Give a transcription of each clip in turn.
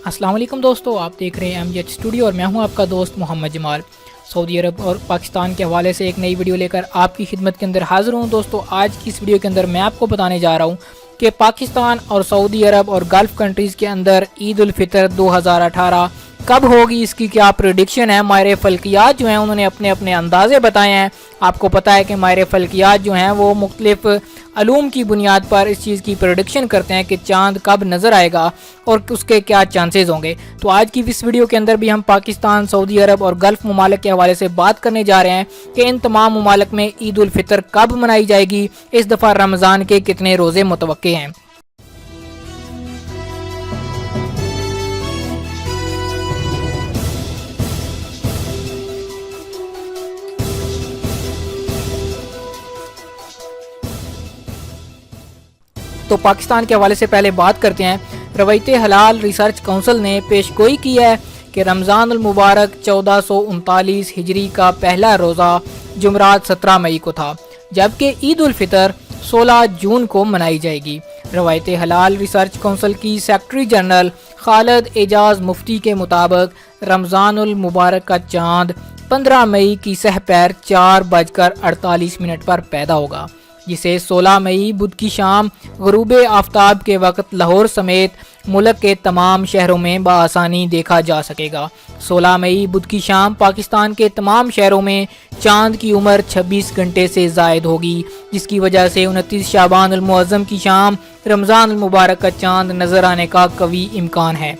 अस्सलाम वालेकुम दोस्तों, आप देख रहे हैं MJ स्टूडियो और मैं हूं आपका दोस्त मोहम्मद जमाल। सऊदी अरब और पाकिस्तान के हवाले से एक नई वीडियो लेकर आपकी खिदमत के अंदर हाज़िर हूं। दोस्तों, आज की इस वीडियो के अंदर मैं आपको बताने जा रहा हूं कि पाकिस्तान और सऊदी अरब और गल्फ़ कंट्रीज़ के अंदर ईद उल फितर 2018 कब होगी, इसकी क्या प्रेडिक्शन है। माहिर फ़ल्कियात जो हैं उन्होंने अपने अपने अंदाज़े बताए हैं। आपको पता है कि माहिर फ़ल्कियात जो हैं वो मुख्तलिफ़ अलूम की बुनियाद पर इस चीज़ की प्रेडिक्शन करते हैं कि चाँद कब नज़र आएगा और उसके क्या चांसेस होंगे। तो आज की इस वीडियो के अंदर भी हम पाकिस्तान, सऊदी अरब और गल्फ़ ममालिक के हवाले से बात करने जा रहे हैं कि इन तमाम ममालिक में ईद उल फितर कब मनाई जाएगी, इस दफ़ा रमज़ान के कितने रोज़े मुतवक्के हैं। तो पाकिस्तान के हवाले से पहले बात करते हैं। रवायत हलाल रिसर्च काउंसिल ने पेशगोई की है कि रमज़ान अल मुबारक 1439 हिजरी का पहला रोज़ा जुमरात 17 मई को था, जबकि ईद उल फितर 16 जून को मनाई जाएगी। रवायत हलाल रिसर्च काउंसिल की सेक्रेटरी जनरल खालिद एजाज मुफ्ती के मुताबिक रमज़ान अल मुबारक का चाँद 15 मई की सहपैर 4:48 पर पैदा होगा, जिसे 16 मई बुध की शाम गुरूब आफ्ताब के वक्त लाहौर समेत मुल्क के तमाम शहरों में बआसानी देखा जा सकेगा। 16 मई बुध की शाम पाकिस्तान के तमाम शहरों में चांद की उम्र 26 घंटे से ज़ायद होगी, जिसकी वजह से 29 शाबान अल मुअज़्ज़म की शाम रमज़ान अल मुबारक का चांद नज़र आने का कवी इम्कान है।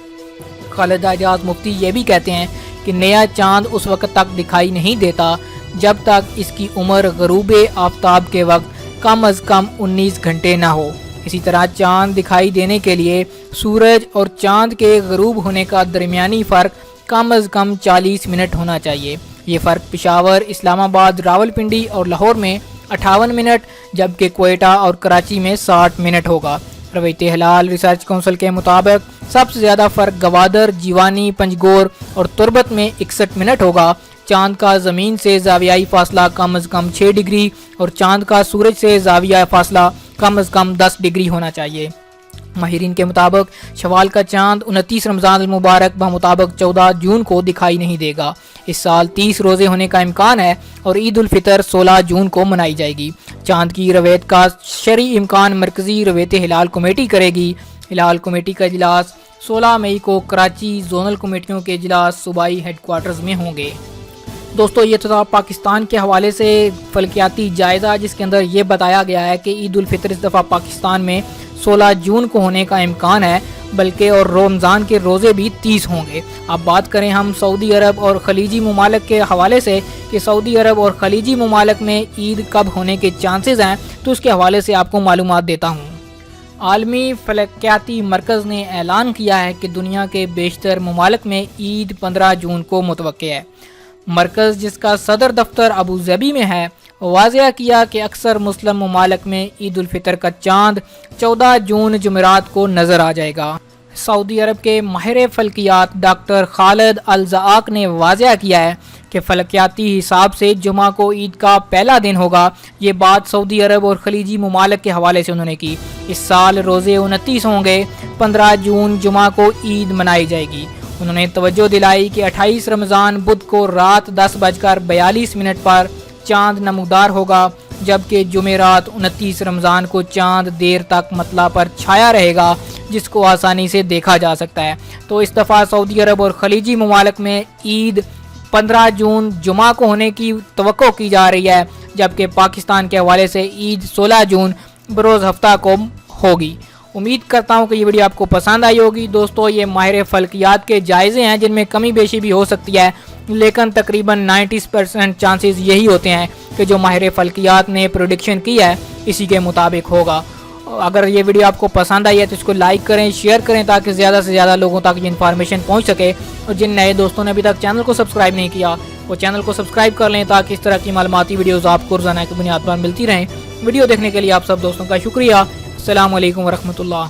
खालिद एजाज मुफ्ती ये भी कहते हैं कि नया चांद उस वक्त तक दिखाई नहीं देता जब तक इसकी उम्र गुरूब आफ्ताब के वक्त कम अज़ कम 19 घंटे ना हो। इसी तरह चांद दिखाई देने के लिए सूरज और चांद के गरूब होने का दरमियानी फ़र्क कम अज़ कम 40 मिनट होना चाहिए। ये फ़र्क पेशावर, इस्लामाबाद, रावलपिंडी और लाहौर में 58 मिनट, जबकि कोयटा और कराची में 60 मिनट होगा। रवायत हलाल रिसर्च काउंसिल के मुताबिक सबसे ज़्यादा फ़र्क गवादर, जीवानी, पंजगोर और तुरबत में 61 मिनट होगा। चांद का ज़मीन से ज़ावियाई फासला कम अज़ कम 6 डिग्री और चांद का सूरज से ज़ाविया फासला कम अज़ कम 10 डिग्री होना चाहिए। माहिरीन के मुताबिक शवाल का चांद 29 रमज़ान अल मुबारक मुताबिक 14 जून को दिखाई नहीं देगा। इस साल 30 रोज़े होने का इम्कान है और ईद उल फितर 16 जून को मनाई जाएगी। चांद की रवैयत का शरई इम्कान मरकज़ी रवैयत हिलाल कमेटी करेगी। हिलाल कमेटी का इजलास 16 मई को कराची जोनल कमेटियों के इजलास सूबाई हेडक्वार्टर्स में होंगे। दोस्तों, ये तो था पाकिस्तान के हवाले से फलकियाती जायज़ा, जिसके अंदर ये बताया गया है कि ईद उल फितर इस दफ़ा पाकिस्तान में 16 जून को होने का इम्कान है, बल्कि और रमज़ान के रोज़े भी 30 होंगे। अब बात करें हम सऊदी अरब और खलीजी ममालिक के हवाले से कि सऊदी अरब और खलीजी ममालिक में ईद कब होने के चांसेस हैं, तो उसके हवाले से आपको मालूमात देता हूँ। आलमी फलकियाती मरकज़ ने ऐलान किया है कि दुनिया के बेशतर ममालिक में ईद 15 जून को मुतवक्के है। मरकज़, जिसका सदर दफ्तर अबू ज़बी में है, वाज़िया किया कि अक्सर मुस्लिम ममालिक में ईद उल फितर का चांद 14 जून जुमेरात को नज़र आ जाएगा। सऊदी अरब के माहिर फ़ल्कियात डॉक्टर खालिद अल ज़आक ने वाज़िया किया है कि फ़लकियाती हिसाब से जुमा को ईद का पहला दिन होगा। ये बात सऊदी अरब और खलीजी ममालिक के हवाले से उन्होंने की। इस साल रोज़े 29 होंगे। 15 जून जुमा को ईद मनाई जाएगी। उन्होंने तवज्जो दिलाई कि 28 रमज़ान बुध को रात 10:42 पर चांद नमूदार होगा, जबकि जुमेरात 29 रमज़ान को चांद देर तक मतला पर छाया रहेगा, जिसको आसानी से देखा जा सकता है। तो इस दफ़ा सऊदी अरब और खलीजी ममालिक में ईद 15 जून जुमा को होने की तवक्को की जा रही है, जबकि पाकिस्तान के हवाले से ईद 16 जून बरोज़ हफ्ता को होगी। उम्मीद करता हूँ कि ये वीडियो आपको पसंद आई होगी। दोस्तों, ये माहिर फ़ल्कियात के जायज़े हैं, जिनमें कमी बेशी भी हो सकती है, लेकिन तकरीबन 90% चांसेस यही होते हैं कि जो माहिर फ़ल्कियात ने प्रेडिक्शन की है इसी के मुताबिक होगा। अगर ये वीडियो आपको पसंद आई है तो इसको लाइक करें, शेयर करें, ताकि ज़्यादा से ज़्यादा लोगों तक ये इन्फॉर्मेशन पहुँच सके। और जिन नए दोस्तों ने अभी तक चैनल को सब्सक्राइब नहीं किया वो चैनल को सब्सक्राइब कर लें, ताकि इस तरह की मालूमाती वीडियोज़ आपको रोज़ाना की बुनियाद पर मिलती रहें। वीडियो देखने के लिए आप सब दोस्तों का शुक्रिया। अस्सलामु अलैकुम वरहमतुल्लाह।